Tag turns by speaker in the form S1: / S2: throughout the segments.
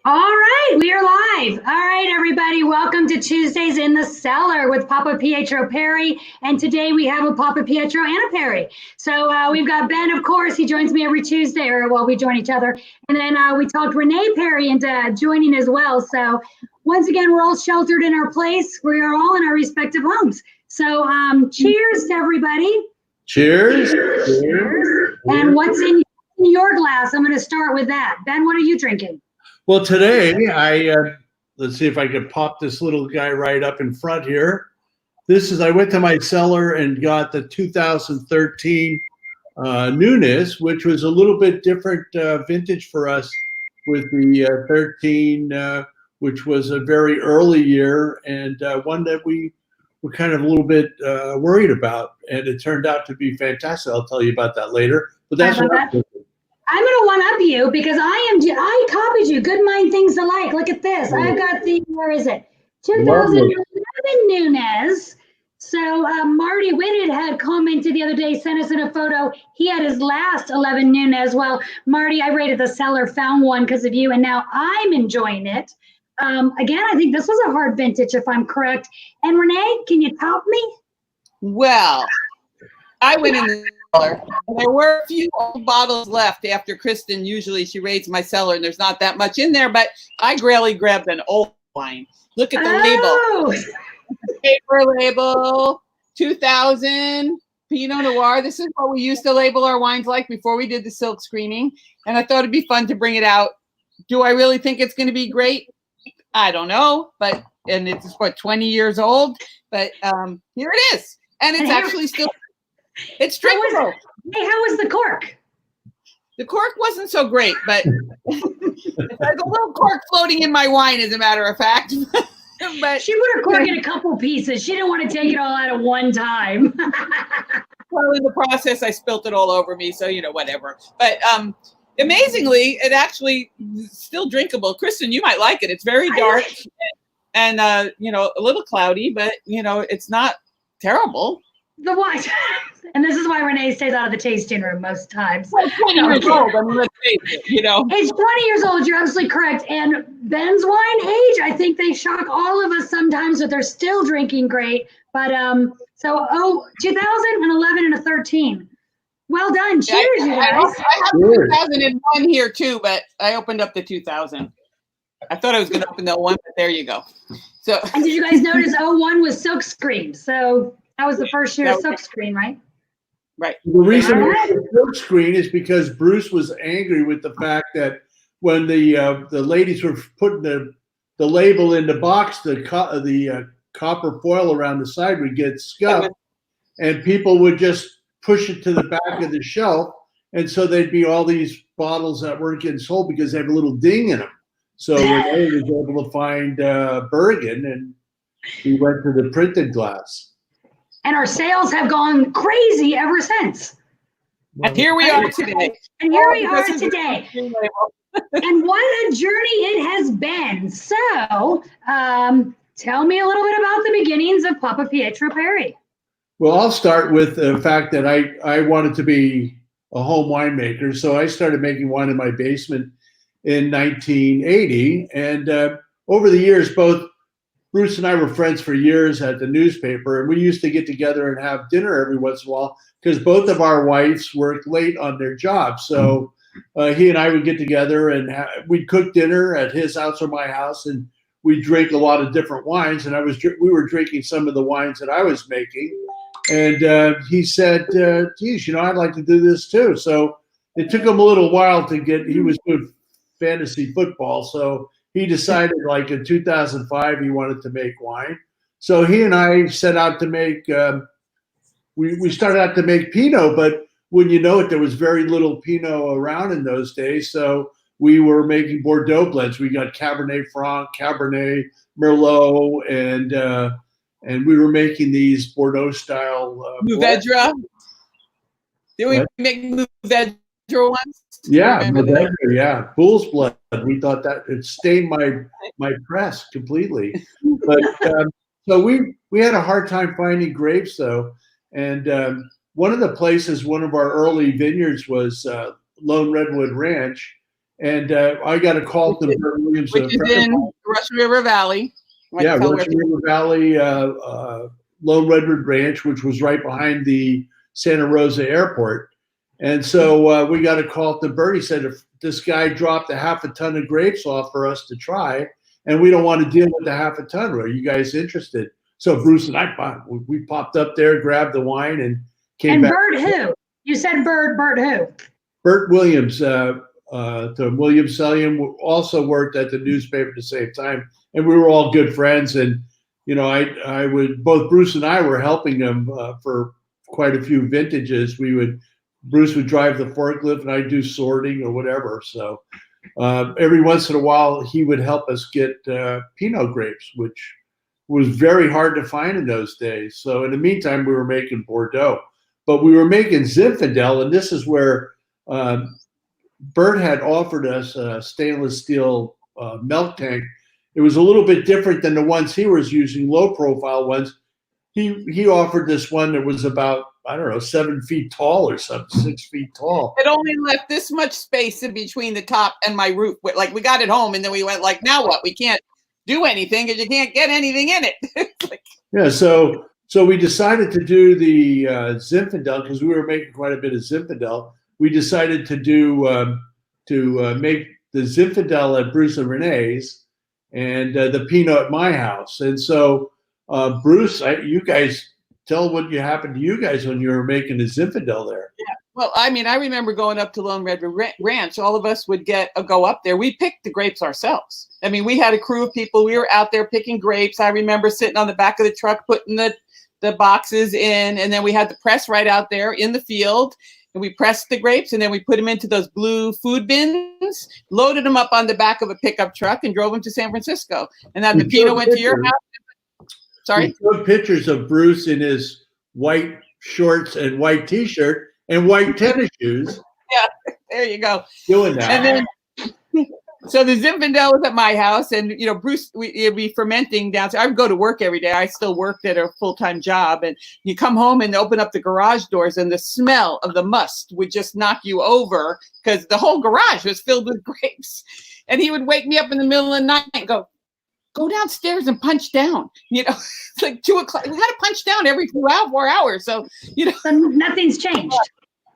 S1: All right, we are live. All right, everybody, welcome to Tuesdays in the Cellar with Papapietro Perry. And today we have a Papapietro and a Perry. So we've got Ben, of course, he joins me every Tuesday, or well, we join each other. And then we talked Renee Perry into joining as well. So once again, we're all sheltered in our place. We are all in our respective homes. So cheers to everybody.
S2: Cheers.
S1: Cheers. And what's in your glass? I'm going to start with that. Ben, what are you drinking?
S2: Well, today let's see if I could pop this little guy right up in front here. I went to my cellar and got the 2013 Newness, which was a little bit different vintage for us with the 13, which was a very early year and one that we were kind of a little bit worried about. And it turned out to be fantastic. I'll tell you about that later. But that's what I'm doing.
S1: I'm going to one-up you because I copied you. Good mind things alike. Look at this. I've got where is it? 2011 Newness. So Marty Whitted had commented the other day, sent us in a photo. He had his last 11 Newness. Well, Marty, I rated the cellar, found one because of you, and now I'm enjoying it. Again, I think this was a hard vintage, if I'm correct. And Renee, can you top me?
S3: Well, I went in the cellar. There were a few old bottles left after Kristen. Usually she raids my cellar and there's not that much in there, but I really grabbed an old wine. Look at the label. Paper label, 2000 Pinot Noir. This is what we used to label our wines like before we did the silk screening. And I thought it'd be fun to bring it out. Do I really think it's going to be great? I don't know, and it's what, 20 years old, but here it is. And it's actually still, it's drinkable.
S1: Hey, how was the cork?
S3: The cork wasn't so great, but there's a little cork floating in my wine, as a matter of fact. But
S1: she put her cork in a couple pieces. She didn't want to take it all out at one time.
S3: Well, in the process, I spilt it all over me, so, whatever. But amazingly, it actually is still drinkable. Kristen, you might like it. It's very dark and a little cloudy, but, it's not terrible.
S1: The wine. And this is why Renee stays out of the tasting room most times.
S3: Well, 20 years old. I mean, let's face it,
S1: It's 20 years old. You're absolutely correct. And Ben's wine age, I think they shock all of us sometimes, but they're still drinking great. But 2011 and a 13. Well done. Cheers, you guys.
S3: I have 2001 here too, but I opened up the 2000. I thought I was going to open the 01, but there you go. So.
S1: And did you guys notice 01 was silk screen? So that was the first year of silk screen, right?
S3: Right.
S2: The reason we had the silk screen is because Bruce was angry with the fact that when the ladies were putting the label in the box, the copper foil around the side would get scuffed, and people would just push it to the back of the shelf, and so there'd be all these bottles that weren't getting sold because they have a little ding in them. So Renee was able to find Bergen, and we went to the printed glass.
S1: And our sales have gone crazy ever since.
S3: And here we are today.
S1: And here we are today. And what a journey it has been. So tell me a little bit about the beginnings of Papapietro Perry.
S2: Well, I'll start with the fact that I wanted to be a home winemaker. So I started making wine in my basement in 1980. And over the years, both Bruce and I were friends for years at the newspaper, and we used to get together and have dinner every once in a while because both of our wives worked late on their jobs. So he and I would get together and we'd cook dinner at his house or my house, and we'd drink a lot of different wines. And we were drinking some of the wines that I was making. And he said, geez, I'd like to do this too. So it took him a little while he was doing fantasy football. So he decided like in 2005, he wanted to make wine. So he and I set out to make, we started out to make Pinot, but when you know it, there was very little Pinot around in those days. So we were making Bordeaux blends. We got Cabernet Franc, Cabernet Merlot, and we were making these Bordeaux style.
S3: Mourvedre. Did we make Mourvedre ones?
S2: Yeah, Mourvedre, yeah. Bull's blood. We thought that it stained my press completely. But so we had a hard time finding grapes though. And one of the places, one of our early vineyards was Lone Redwood Ranch. And I got a call from Bert Williams,
S3: which is in Russian River Valley.
S2: Yeah, Russian River Valley, Lone Redwood Ranch, which was right behind the Santa Rosa Airport. And so we got a call to Bert. He said, if this guy dropped a half a ton of grapes off for us to try, and we don't want to deal with the half a ton, are you guys interested? So Bruce and I, we popped up there, grabbed the wine, and came back.
S1: And Bert who? You said Bert who? Bert
S2: Williams, to Williams Cellar, also worked at the newspaper at the same time. And we were all good friends. And, you know, I would, both Bruce and I were helping him for quite a few vintages. Bruce would drive the forklift and I'd do sorting or whatever. So every once in a while, he would help us get Pinot grapes, which was very hard to find in those days. So in the meantime, we were making Bordeaux, but we were making Zinfandel. And this is where Bert had offered us a stainless steel milk tank. It was a little bit different than the ones he was using, low profile ones. He offered this one that was about, I don't know, 7 feet tall or something, 6 feet tall.
S3: It only left this much space in between the top and my roof. Like we got it home and then we went like, now what? We can't do anything because you can't get anything in it.
S2: Yeah, so we decided to do the Zinfandel because we were making quite a bit of Zinfandel. We decided to do make the Zinfandel at Bruce and Renee's and the Pinot at my house. And so Bruce, you guys tell what happened to you guys when you were making the Zinfandel there.
S3: Yeah. Well, I mean, I remember going up to Lone Redwood Ranch. All of us would go up there. We picked the grapes ourselves. I mean, we had a crew of people. We were out there picking grapes. I remember sitting on the back of the truck, putting the boxes in, and then we had the press right out there in the field. And we pressed the grapes, and then we put them into those blue food bins, loaded them up on the back of a pickup truck, and drove them to San Francisco. And then the Pinot went to your house. Sorry?
S2: We showed pictures of Bruce in his white shorts and white T-shirt and white tennis shoes.
S3: Yeah, there you go.
S2: Doing that.
S3: And then, so the Zinfandel was at my house, and you know, Bruce, it'd be fermenting downstairs. I would go to work every day. I still worked at a full-time job, and you come home and open up the garage doors, and the smell of the must would just knock you over because the whole garage was filled with grapes. And he would wake me up in the middle of the night and go downstairs and punch down. You know, it's like 2 o'clock. We had to punch down every 4 hours. So, you know,
S1: so nothing's changed.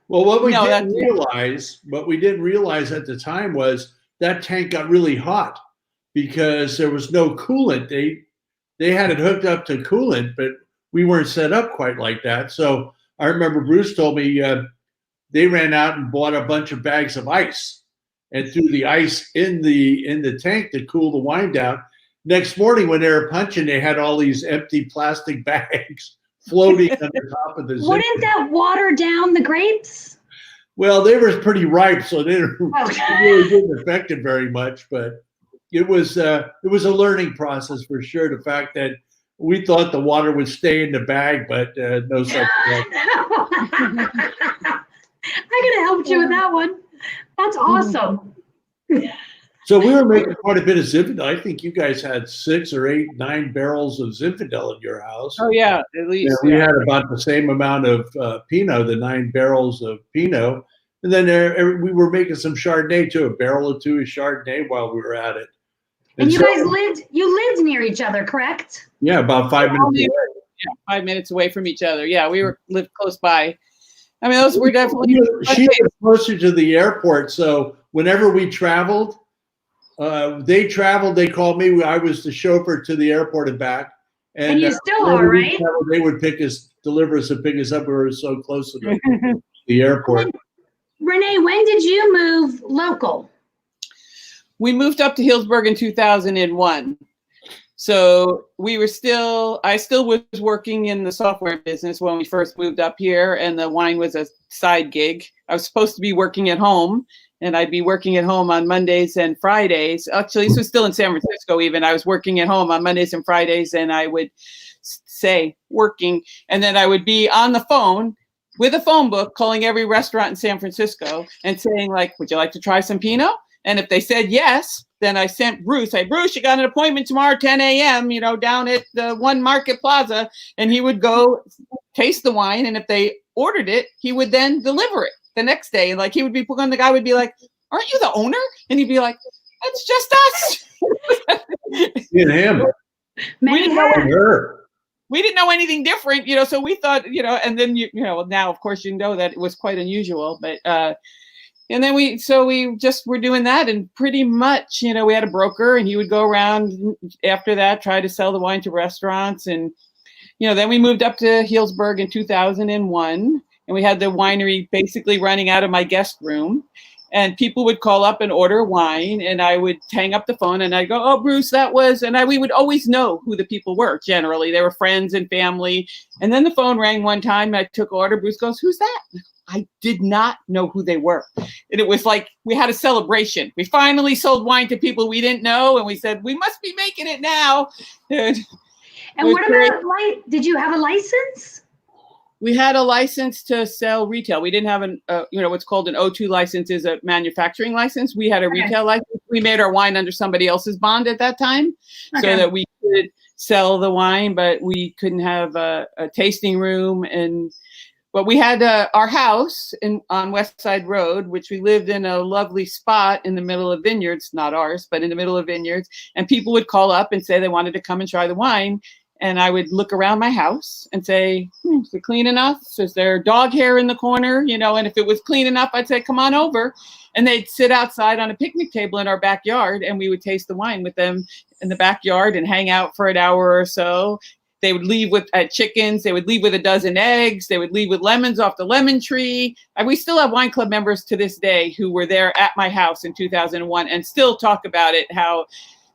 S2: Well, what we didn't realize at the time was that tank got really hot because there was no coolant. They had it hooked up to coolant, but we weren't set up quite like that. So I remember Bruce told me they ran out and bought a bunch of bags of ice and threw the ice in the tank to cool the wine down. Next morning when they were punching, they had all these empty plastic bags floating on the top of the Zinfandel.
S1: Wouldn't that water down the grapes?
S2: Well, they were pretty ripe, so they really didn't affect it very much. But it was a learning process for sure. The fact that we thought the water would stay in the bag, but no such thing.
S1: I could have helped you with that one. That's awesome.
S2: So we were making quite a bit of Zinfandel. I think you guys had 6 or 8, 9 barrels of Zinfandel in your house.
S3: Oh yeah, at least.
S2: Yeah, we had about the same amount of Pinot, the 9 barrels of Pinot, and then we were making some Chardonnay too, a barrel or 2 of Chardonnay while we were at it.
S1: And you guys lived near each other, correct?
S2: Yeah, about 5 minutes away.
S3: Yeah, 5 minutes away from each other. Yeah, we lived close by. I mean, those were definitely.
S2: She was closer to the airport, so whenever we traveled. They traveled. They called me. I was the chauffeur to the airport and back.
S1: And you still are, right?
S2: They would deliver us and pick us up. We were so close to the airport.
S1: Renee, when did you move local?
S3: We moved up to Hillsburg in 2001. So I still was working in the software business when we first moved up here, and the wine was a side gig. I was supposed to be working at home. And I'd be working at home on Mondays and Fridays. Actually, this was still in San Francisco even. I was working at home on Mondays and Fridays, and I would say working. And then I would be on the phone with a phone book calling every restaurant in San Francisco and saying, like, would you like to try some Pinot? And if they said yes, then I sent Bruce. Hey, Bruce, you got an appointment tomorrow, 10 a.m., you know, down at the One Market Plaza. And he would go taste the wine. And if they ordered it, he would then deliver it the next day. And like the guy would be like, aren't you the owner? And he'd be like, that's just us.
S2: And him.
S3: We didn't know anything different, so we thought, and then, now, of course, that it was quite unusual, but, and then we just were doing that, and pretty much, we had a broker, and he would go around after that, try to sell the wine to restaurants. And, then we moved up to Healdsburg in 2001, and we had the winery basically running out of my guest room. And people would call up and order wine, and I would hang up the phone, and I'd go, "Oh, Bruce, that was," and we would always know who the people were. Generally, they were friends and family. And then the phone rang one time, and I took order. Bruce goes, "Who's that?" I did not know who they were. And it was like we had a celebration. We finally sold wine to people we didn't know, and we said, "We must be making it now."
S1: And what about did you have a license?
S3: We had a license to sell retail. We didn't have what's called an O2 license, is a manufacturing license. We had a retail license. We made our wine under somebody else's bond at that time, so that we could sell the wine, but we couldn't have a tasting room. But we had our house on West Side Road, which we lived in a lovely spot in the middle of vineyards, not ours, but in the middle of vineyards. And people would call up and say they wanted to come and try the wine. And I would look around my house and say, is it clean enough? Is there dog hair in the corner? And if it was clean enough, I'd say, come on over. And they'd sit outside on a picnic table in our backyard, and we would taste the wine with them in the backyard and hang out for an hour or so. They would leave with chickens. They would leave with a dozen eggs. They would leave with lemons off the lemon tree. And we still have wine club members to this day who were there at my house in 2001 and still talk about it, how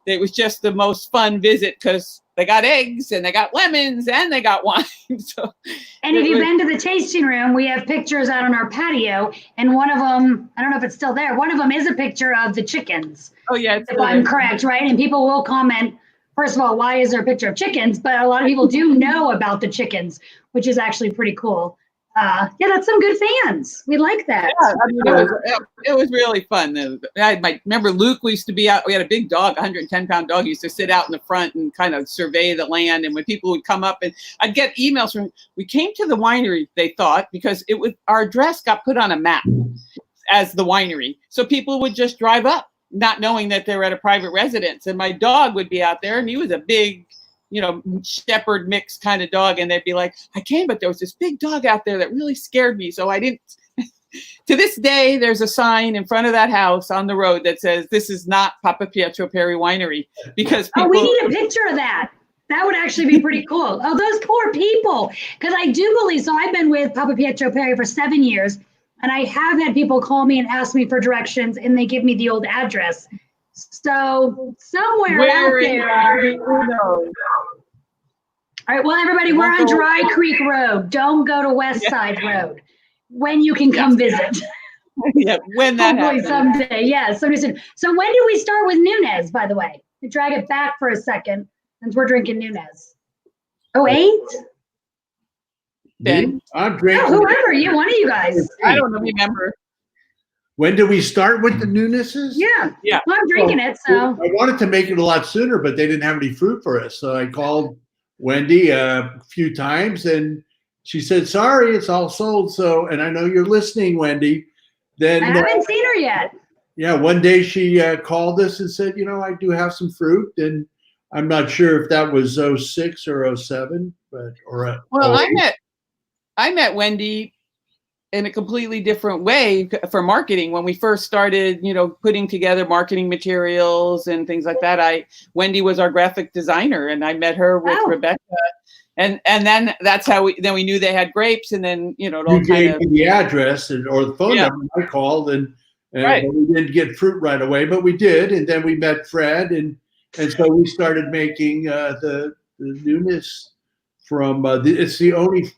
S3: it was just the most fun visit because they got eggs and they got lemons and they got wine.
S1: And if you've been to the tasting room, we have pictures out on our patio, and one of them, I don't know if it's still there, one of them is a picture of the chickens.
S3: Oh yeah,
S1: if I'm correct, right? And people will comment, first of all, why is there a picture of chickens? But a lot of people do know about the chickens, which is actually pretty cool. That's some good fans. We like that.
S3: Yeah, it was really fun. Remember Luke, we used to be out, we had a big dog, 110-pound dog. He used to sit out in the front and kind of survey the land. And when people would come up, and I'd get emails from, we came to the winery, they thought, because it was, our address got put on a map as the winery. So people would just drive up, not knowing that they were at a private residence. And my dog would be out there, and he was a big, shepherd mix kind of dog. And they'd be like, I came, but there was this big dog out there that really scared me. So I didn't. To this day, there's a sign in front of that house on the road that says, this is not Papapietro Perry Winery, because people.
S1: Oh, we need a picture of that. That would actually be pretty cool. Oh, those poor people. Because I do believe, so I've been with Papapietro Perry for 7 years, and I have had people call me and ask me for directions, and they give me the old address. So somewhere out there. All right, well, everybody, we're on Dry Creek Road. Don't go to West Side Road. When you can come visit.
S3: Yeah, when that
S1: hopefully happens. Someday. Yeah, someday soon. So when did we start with Nunez, by the way? To drag it back for a second, since we're drinking Nunez. 08?
S3: Ben?
S2: I'm drinking.
S1: Oh, whoever, one of you guys.
S3: I don't remember.
S2: When did we start with the Nunez's?
S1: Yeah.
S3: Yeah.
S1: Well, I'm drinking it, so.
S2: I wanted to make it a lot sooner, but they didn't have any fruit for us. So I called Wendy a few times, and she said, sorry, it's all sold. So, and I know you're listening, Wendy. Then
S1: I haven't seen her yet.
S2: Yeah, one day she called us and said, I do have some fruit. And I'm not sure if that was 06 or 07, but
S3: well, I met Wendy in a completely different way for marketing. When we first started, putting together marketing materials and things like that, Wendy was our graphic designer, and I met her with Rebecca. And then that's how we knew they had grapes, and then it all
S2: you gave me the address or the phone number. I called, and
S3: right.
S2: We didn't get fruit right away, but we did, and then we met Fred, and so we started making the Nunez from it's the only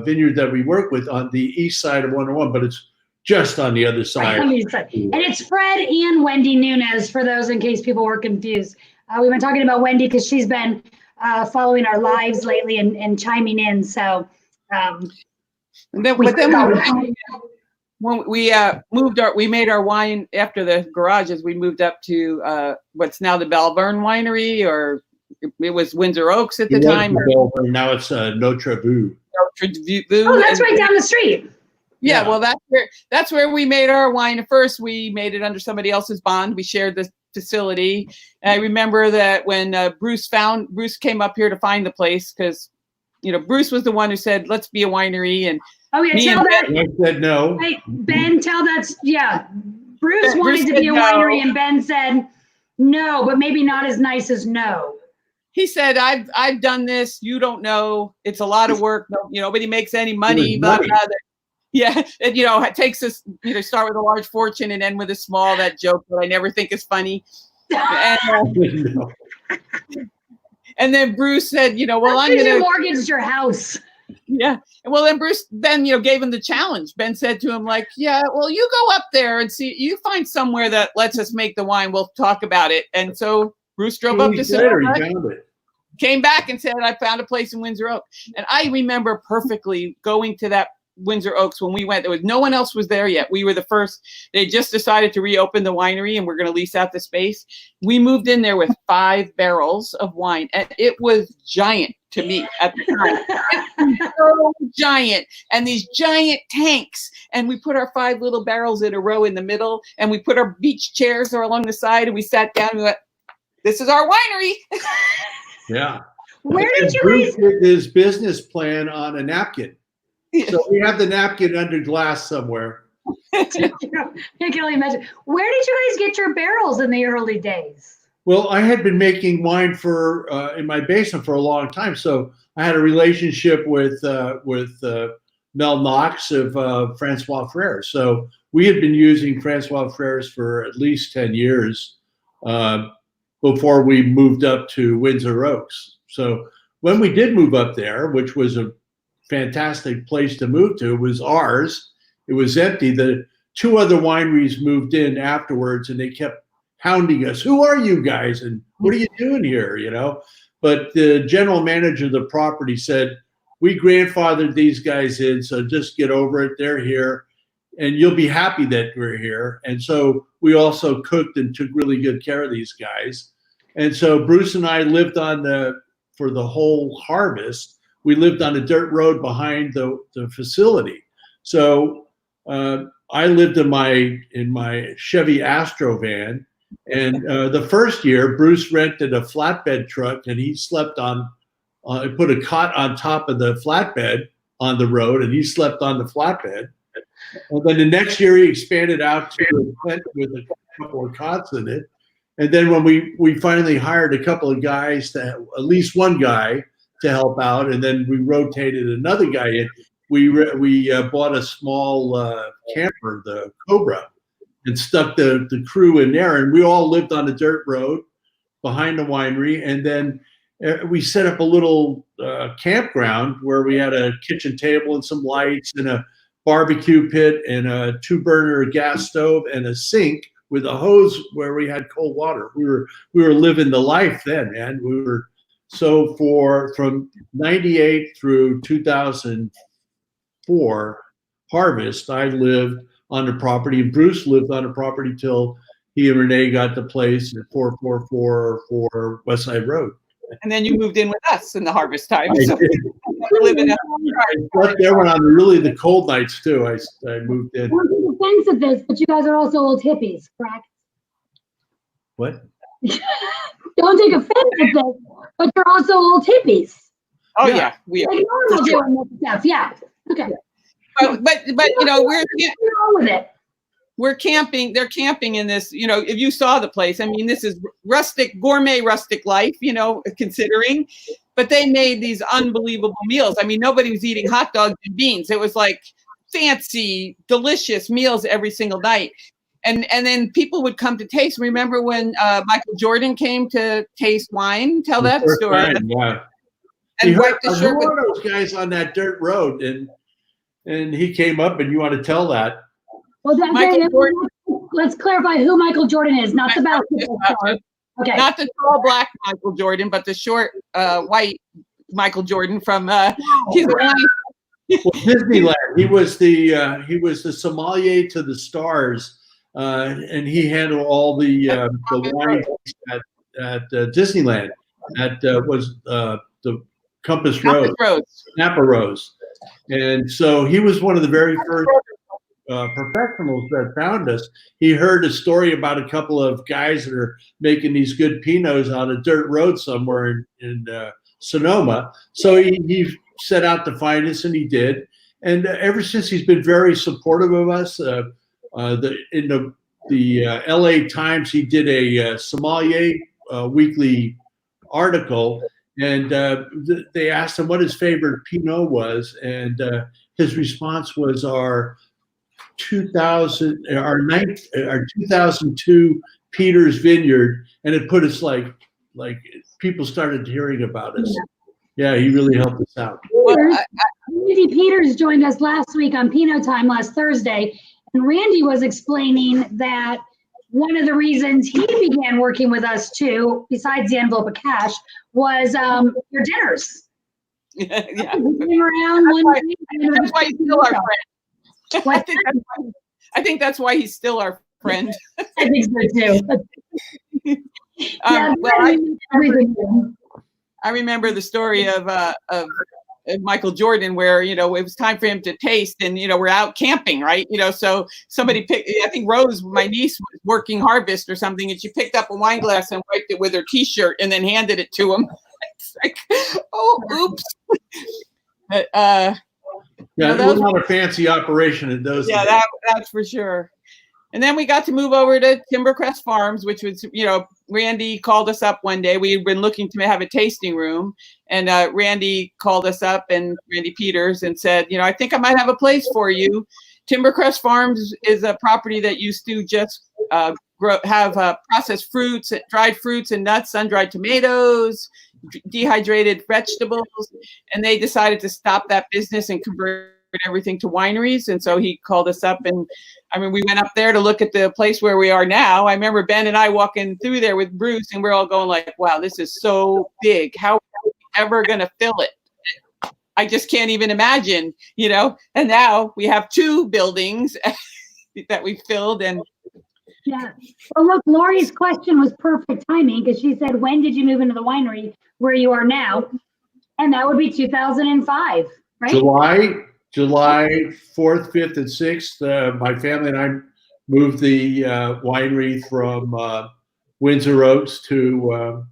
S2: vineyard that we work with on the east side of 101, but it's just on the other side.
S1: And it's Fred and Wendy Nunez, for those in case people were confused. We've been talking about Wendy because she's been following our lives lately and chiming in. So
S3: when we we made our wine after the garages. We moved up to what's now the Balverne Winery, or it was Windsor Oaks at the time.
S2: Now it's Notre Vu.
S1: Oh, that's right down the street.
S3: Yeah, well, that's where we made our wine. At first, we made it under somebody else's bond. We shared the facility. And I remember that when Bruce came up here to find the place, because Bruce was the one who said, "Let's be a winery." And
S2: I said no.
S1: Wait, Ben, Bruce wanted to be a winery, and Ben said no, but maybe not as nice as no.
S3: He said, "I've done this. You don't know. It's a lot of work. Nobody makes any money." Blah, blah, blah. Yeah, and it takes us start with a large fortune and end with a small. That joke that I never think is funny. And then Bruce said, "Well, I'm going to
S1: mortgage your house."
S3: Yeah. Well, then Bruce gave him the challenge. Ben said to him, "Yeah, well, you go up there and see. You find somewhere that lets us make the wine. We'll talk about it." And so Bruce drove up to Cellar, came back and said, "I found a place in Windsor Oaks." And I remember perfectly going to that Windsor Oaks when we went. No one else was there yet. We were the first. They just decided to reopen the winery and we're going to lease out the space. We moved in there with 5 barrels of wine, and it was giant to me at the time. So giant, and these giant tanks. And we put our 5 little barrels in a row in the middle, and we put our beach chairs along the side, and we sat down and we went, "This is our winery."
S2: Yeah.
S1: Where did you
S2: Bruce did his business plan on a napkin? So we have the napkin under glass somewhere.
S1: I can only imagine. Where did you guys get your barrels in the early days?
S2: Well, I had been making wine in my basement for a long time, so I had a relationship with Mel Knox of Francois Frères. So we had been using Francois Frères for at least 10 years before we moved up to Windsor Oaks. So when we did move up there, which was a fantastic place to move to, was ours. It was empty. The 2 other wineries moved in afterwards, and they kept hounding us. "Who are you guys? And what are you doing here?" But the general manager of the property said, "We grandfathered these guys in, so just get over it. They're here, and you'll be happy that we're here." And so we also cooked and took really good care of these guys. And so Bruce and I lived for the whole harvest, we lived on a dirt road behind the facility. So I lived in my Chevy Astro van. And the first year, Bruce rented a flatbed truck, and he slept put a cot on top of the flatbed on the road, and he slept on the flatbed. And then the next year, he expanded out to a tent with a couple of cots in it. And then when we finally hired a couple of guys, at least one guy to help out, and then we rotated another guy in, we bought a small camper, the Cobra, and stuck the crew in there, and we all lived on a dirt road behind the winery. And then we set up a little campground where we had a kitchen table and some lights and a barbecue pit and a 2-burner gas stove and a sink with a hose where we had cold water. We were living the life then, man. So from 98 through 2004 harvest, I lived on the property, and Bruce lived on the property till he and Renee got the place at 444 West Side Road.
S3: And then you moved in with us in the harvest time.
S2: I slept there when on really the cold nights too. I moved in.
S1: Don't take offense at this, but you guys are also old hippies, correct?
S2: What?
S1: Don't take offense at this, but you're also old hippies.
S3: Oh yeah, we are.
S1: Like normal doing this stuff. Yeah. Okay.
S3: But we're camping. They're camping in this. If you saw the place, I mean, this is gourmet rustic life. Considering, but they made these unbelievable meals. I mean, nobody was eating hot dogs and beans. It was like fancy, delicious meals every single night. And then people would come to taste. Remember when Michael Jordan came to taste wine? Tell that story.
S2: Yeah.
S3: And wiped the shirt
S2: with those guys on that dirt road, and he came up, and you want to tell that.
S1: Well, let's clarify who Michael Jordan is, not the basketball star. Okay.
S3: Not the tall black Michael Jordan, but the short white Michael Jordan from
S2: Disneyland. He was the sommelier to the stars, and he handled all the wine at Disneyland. Was the Compass Rose, Napa Rose. And so he was one of the very first professionals that found us. He heard a story about a couple of guys that are making these good Pinots on a dirt road somewhere in Sonoma. So he set out to find us, and he did. And ever since, he's been very supportive of us. In the LA Times, he did a sommelier weekly article, and they asked him what his favorite Pinot was, and his response was our 2002 Peter's Vineyard, and it put us like people started hearing about us. Yeah, he really helped us out.
S1: Randy Peters joined us last week on Pinot Time last Thursday, and Randy was explaining that one of the reasons he began working with us too, besides the envelope of cash, was your dinners.
S3: Yeah.
S1: We came around
S3: that's why he's still our friend. I think that's why he's still our friend.
S1: I think so too.
S3: I remember the story of Michael Jordan, where it was time for him to taste, and we're out camping, right? So somebody picked. I think Rose, my niece, was working harvest or something, and she picked up a wine glass and wiped it with her T-shirt, and then handed it to him. It's like, oh, oops. But,
S2: yeah, it was not a fancy operation in those days.
S3: Yeah, that's for sure. And then we got to move over to Timbercrest Farms, which was, Randy called us up one day. We had been looking to have a tasting room, and Randy called us up, and Randy Peters, and said, I think I might have a place for you. Timbercrest Farms is a property that used to just have processed fruits, dried fruits and nuts, sun-dried tomatoes, dehydrated vegetables, and they decided to stop that business and convert everything to wineries. And so he called us up, and we went up there to look at the place where we are now. I remember Ben and I walking through there with Bruce, and we're all going like, wow, this is so big. How are we ever going to fill it? I just can't even imagine, and now we have 2 buildings that we filled. And
S1: yeah. Well, look, Lori's question was perfect timing, because she said, when did you move into the winery where you are now? And that would be 2005, right?
S2: July 4th, 5th, and 6th, my family and I moved the winery from Windsor Oaks to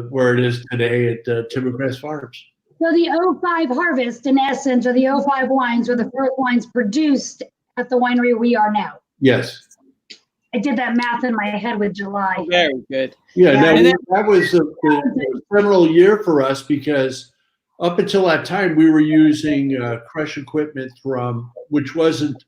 S2: where it is today at Timbercrest Farms.
S1: So the 05 harvest, in essence, or the 05 wines, were the first wines produced at the winery we are now.
S2: Yes.
S1: I did that math in my head with July.
S3: Very good.
S2: Yeah, that was a seminal year for us, because up until that time, we were using crush equipment which wasn't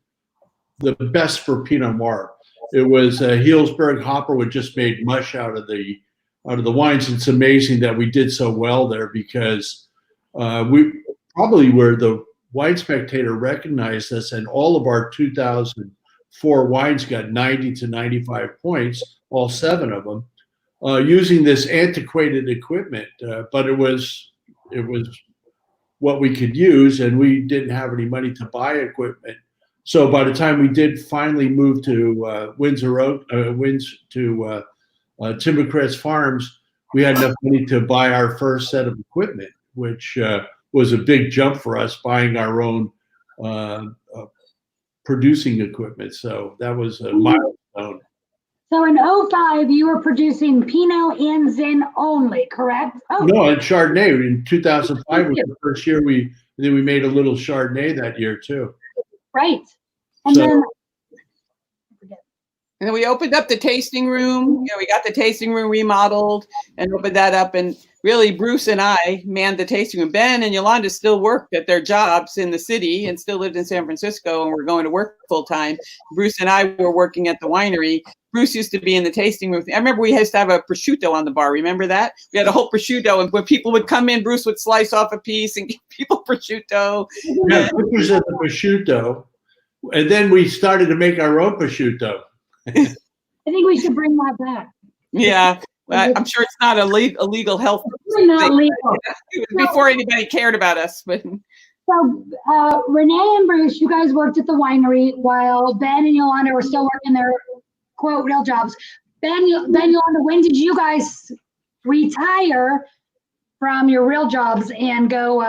S2: the best for Pinot Noir. It was Healdsburg hopper, which just made mush out of the wines. It's amazing that we did so well there, because we probably were the Wine Spectator recognized us, and all of our 2004 wines got 90 to 95 points, all 7 of them, using this antiquated equipment. But it was what we could use, and we didn't have any money to buy equipment. So by the time we did finally move to Timbercrest Farms, we had enough money to buy our first set of equipment, which was a big jump for us, buying our own producing equipment. So that was a milestone.
S1: So in 05, you were producing Pinot and Zin only, correct? Oh.
S2: No, and Chardonnay. In 2005 was the first year we made a little Chardonnay that year too.
S1: Right. And then
S3: we opened up the tasting room. We got the tasting room remodeled and opened that up. And really, Bruce and I manned the tasting room. Ben and Yolanda still worked at their jobs in the city and still lived in San Francisco, and were going to work full time. Bruce and I were working at the winery. Bruce used to be in the tasting room. I remember we used to have a prosciutto on the bar. Remember that? We had a whole prosciutto, and when people would come in, Bruce would slice off a piece and give people prosciutto.
S2: Yeah, pictures of the prosciutto. And then we started to make our own prosciutto.
S1: I think we should bring that back.
S3: Yeah. I'm sure it's not a legal health
S1: thing. Not legal.
S3: It was before anybody cared about us. But
S1: so Renee and Bruce, you guys worked at the winery while Ben and Yolanda were still working their quote real jobs. Ben, Yolanda, when did you guys retire from your real jobs and go.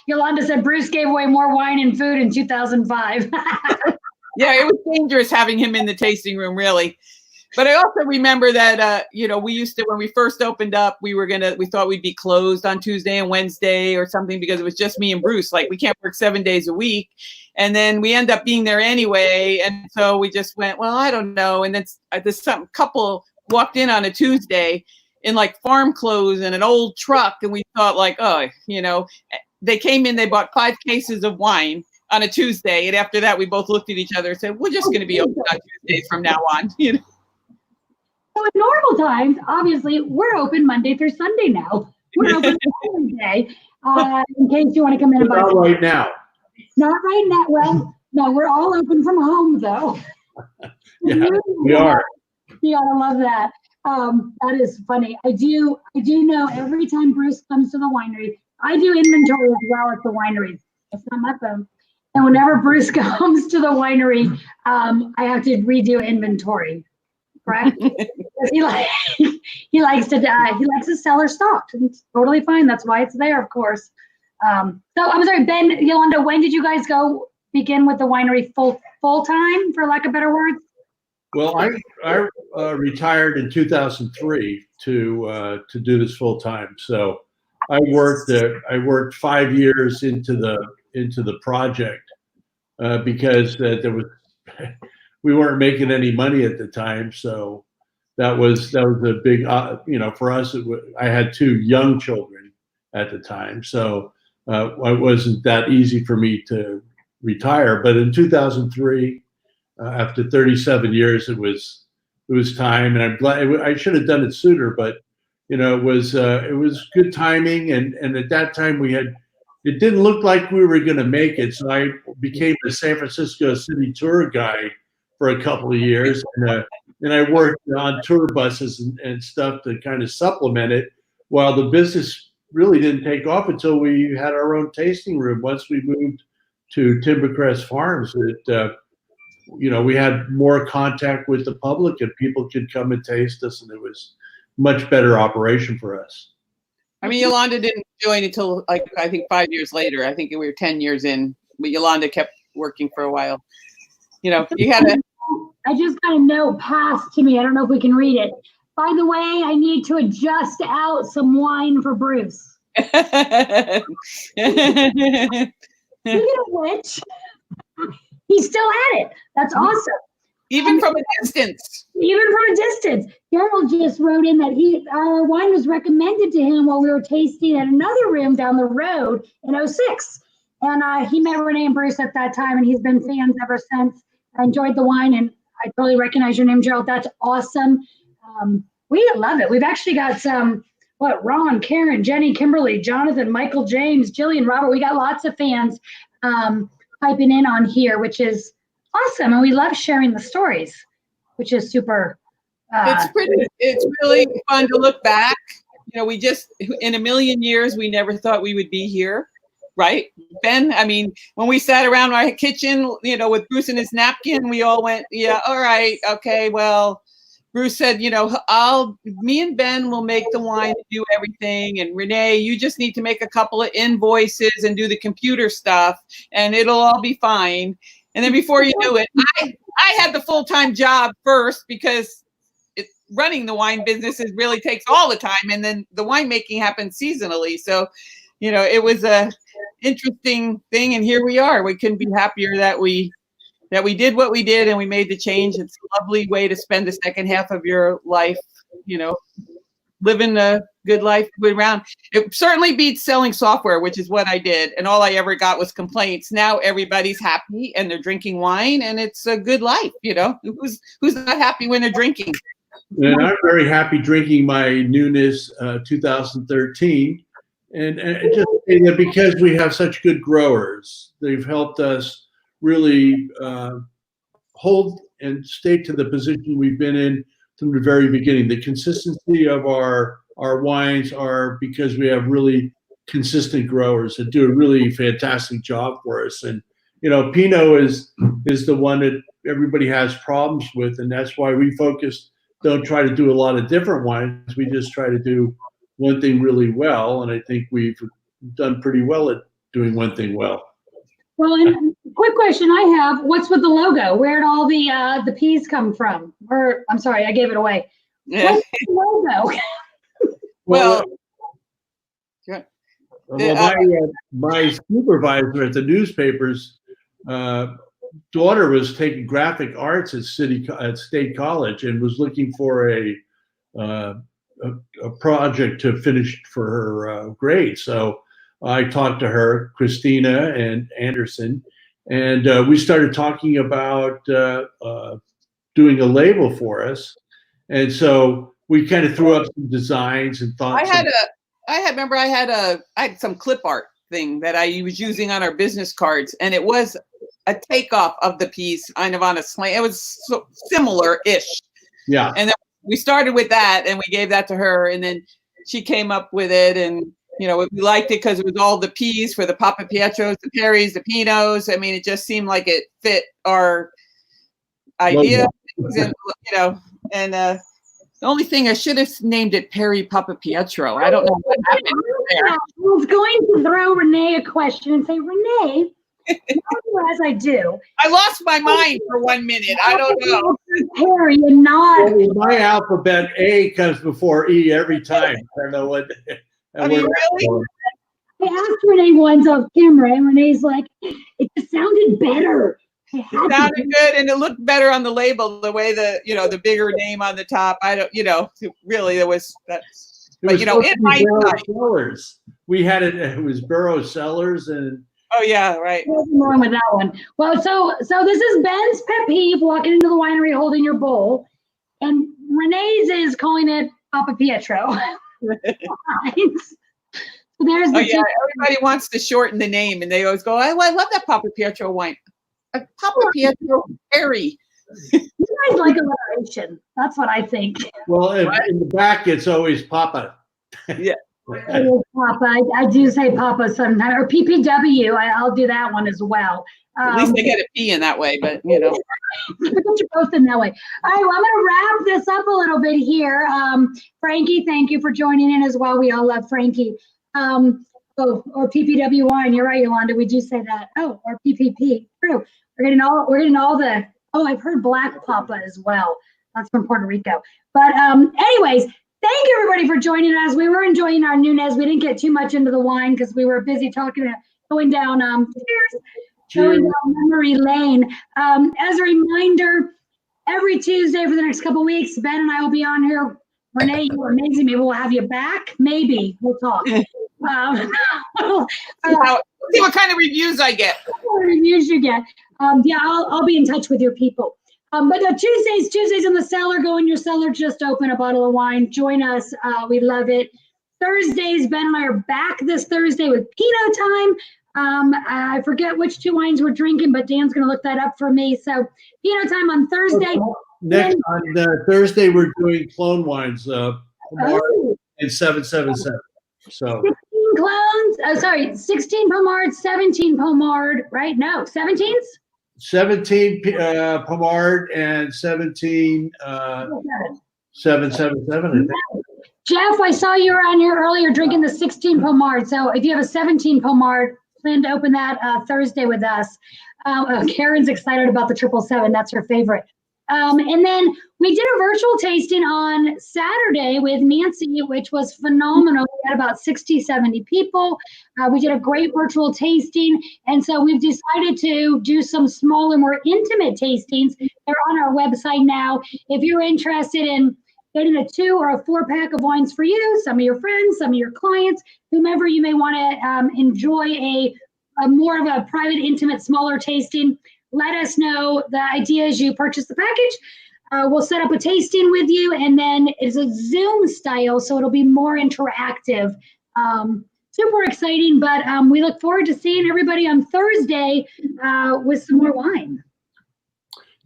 S1: Yolanda said Bruce gave away more wine and food in 2005.
S3: Yeah, it was dangerous having him in the tasting room, really. But I also remember that, we used to, when we first opened up, we thought we'd be closed on Tuesday and Wednesday or something because it was just me and Bruce. Like, we can't work 7 days a week. And then we end up being there anyway. And so we just went, well, I don't know. And then this couple walked in on a Tuesday in like farm clothes and an old truck. And we thought like, they came in, they bought 5 cases of wine on a Tuesday. And after that, we both looked at each other and said, we're just going to be open on Tuesdays from now on.
S1: So in normal times, obviously, we're open Monday through Sunday now. We're open every day, in case you want to come in and buy.
S2: Not right now.
S1: Not right now. Well, no, we're all open from home, though.
S2: Yeah, we are.
S1: You gotta love that. That is funny. I do know every time Bruce comes to the winery, I do inventory as well at the winery. It's not my phone. And whenever Bruce comes to the winery, I have to redo inventory. Correct? Because he likes his cellar stocked, and it's totally fine. That's why it's there, of course. So I'm sorry, Ben, Yolanda, when did you guys begin with the winery full time, for lack of better words?
S2: Well, I retired in 2003 to do this full time. So I worked 5 years into the project because there was. We weren't making any money at the time, so that was a big, for us. I had 2 young children at the time, so it wasn't that easy for me to retire. But in 2003, after 37 years, it was time, and I'm glad. I should have done it sooner, but it was good timing, and at that time it didn't look like we were going to make it, so I became a San Francisco city tour guide for a couple of years, and I worked on tour buses and stuff to kind of supplement it, while the business really didn't take off until we had our own tasting room. Once we moved to Timbercrest Farms, we had more contact with the public, and people could come and taste us, and it was much better operation for us.
S3: I mean, Yolanda didn't join until I think 5 years later. I think we were 10 years in, but Yolanda kept working for a while. You had a.
S1: I just got a note passed to me. I don't know if we can read it. By the way, I need to adjust out some wine for Bruce. Speaking of which, he's still at it. That's awesome.
S3: Even from a distance.
S1: Daryl just wrote in that our wine was recommended to him while we were tasting at another room down the road in 2006. And he met Renee and Bruce at that time, and he's been fans ever since. I enjoyed the wine, and I totally recognize your name, Gerald. That's awesome. We love it. We've actually got some, Ron, Karen, Jenny, Kimberly, Jonathan, Michael, James, Jillian, Robert. We got lots of fans piping in on here, which is awesome. And we love sharing the stories, which is super.
S3: It's really fun to look back. We just, in a million years, we never thought we would be here. Right, Ben? I mean, when we sat around our kitchen, with Bruce and his napkin, we all went, yeah, all right, okay, well, Bruce said, me and Ben will make the wine and do everything. And Renee, you just need to make a couple of invoices and do the computer stuff, and it'll all be fine. And then before you knew it, I had the full-time job first, because running the wine business really takes all the time. And then the winemaking happens seasonally. So, it was a interesting thing, and here we are. We couldn't be happier that we did what we did, and we made the change. It's a lovely way to spend the second half of your life, living a good life around. It certainly beats selling software, which is what I did, and all I ever got was complaints. Now everybody's happy and they're drinking wine, and it's a good life. Who's not happy when they're drinking?
S2: And I'm very happy drinking my Newness 2013. And just because we have such good growers, they've helped us really hold and stay to the position we've been in from the very beginning. The consistency of our wines are because we have really consistent growers that do a really fantastic job for us. And Pinot is the one that everybody has problems with, and that's why we don't try to do a lot of different wines. We just try to do one thing really well, and I think we've done pretty well at doing one thing well.
S1: Well, and quick question I have, what's with the logo? Where'd all the peas come from? Or, I'm sorry, I gave it away.
S3: Yeah.
S1: What's the logo?
S3: Well,
S2: my supervisor at the newspaper's daughter was taking graphic arts at State College and was looking for a project to finish for her grade. So I talked to her, Christina and Anderson, and we started talking about doing a label for us. And so we kind of threw up some designs and thought.
S3: I had some clip art thing that I was using on our business cards, and it was a takeoff of the piece, kind of on a slant. It was similar-ish.
S2: Yeah.
S3: And then we started with that, and we gave that to her, and then she came up with it, and we liked it because it was all the P's for the Papapietros, the Perrys, the Pinots. I mean, it just seemed like it fit our idea, and the only thing I should have named it Perry Papapietro. I don't know what happened there.
S1: I was going to throw Renee a question and say, Renee, as I do.
S3: I lost my mind for 1 minute. I don't know.
S1: Perry and not.
S2: Well, my alphabet A comes before E every time. I don't know what.
S3: I mean, really?
S1: I asked Renee once off camera, and Renee's like, it just sounded better.
S3: It sounded good, and it looked better on the label, the way the bigger name on the top. I don't, really, there was that. But, in hindsight.
S2: Cellars. We had it, it was Burrow Cellars and.
S3: Oh, yeah, right.
S1: Nothing wrong with that one. Well, so this is Ben's pet peeve, walking into the winery holding your bowl, and Renee's is calling it Papapietro. So there's
S3: everybody wants to shorten the name, and they always go, I love that Papapietro wine. Papapietro Perry.
S1: You guys like alliteration. That's what I think.
S2: Well, in the back, it's always Papa.
S3: Yeah.
S1: Papa. I do say Papa sometimes, or PPW. I'll do that one as well.
S3: At least they get a P in that way, but
S1: You're both in that way. All right, well, I'm going to wrap this up a little bit here. Frankie, thank you for joining in as well. We all love Frankie. Or PPW wine. You're right, Yolanda. We do say that. Oh, or PPP. True. We're getting all the. Oh, I've heard Black Papa as well. That's from Puerto Rico. But anyways, thank you everybody for joining us. We were enjoying our Nunez. We didn't get too much into the wine because we were busy going down going down memory lane. As a reminder, every Tuesday for the next couple of weeks, Ben and I will be on here. Renee, you're amazing. Maybe we'll have you back. Maybe we'll talk.
S3: See what kind of reviews I get.
S1: What reviews you get. I'll be in touch with your people. But Tuesdays in the cellar. Go in your cellar, just open a bottle of wine. Join us. We love it. Thursdays, Ben and I are back this Thursday with Pinot time. I forget which two wines we're drinking, but Dan's going to look that up for me. So Pinot time on Thursday.
S2: On Thursday, we're doing clone wines, Pomard and 777. So
S1: 16 clones. 16 Pomard, 17 Pomard. Right? No, 17s.
S2: 17 Pomard and 17 777. I think.
S1: Jeff, I saw you were on here earlier drinking the 16 Pomard. So if you have a 17 Pomard, plan to open that Thursday with us. Karen's excited about the 777. That's her favorite. And then we did a virtual tasting on Saturday with Nancy, which was phenomenal. We had about 60, 70 people. We did a great virtual tasting. And so we've decided to do some smaller, more intimate tastings. They're on our website now. If you're interested in getting a 2 or a 4-pack of wines for you, some of your friends, some of your clients, whomever you may want to enjoy a more of a private, intimate, smaller tasting, let us know. The idea is you purchase the package. We'll set up a tasting with you, and then it's a Zoom style, so it'll be more interactive. Super exciting, but we look forward to seeing everybody on Thursday with some more wine.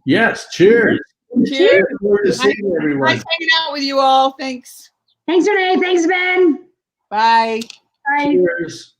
S2: Yes, cheers.
S3: Cheers.
S2: Look forward to seeing everyone.
S3: Nice hanging out with you all. Thanks.
S1: Thanks, Renee. Thanks, Ben.
S3: Bye.
S1: Bye.
S2: Cheers.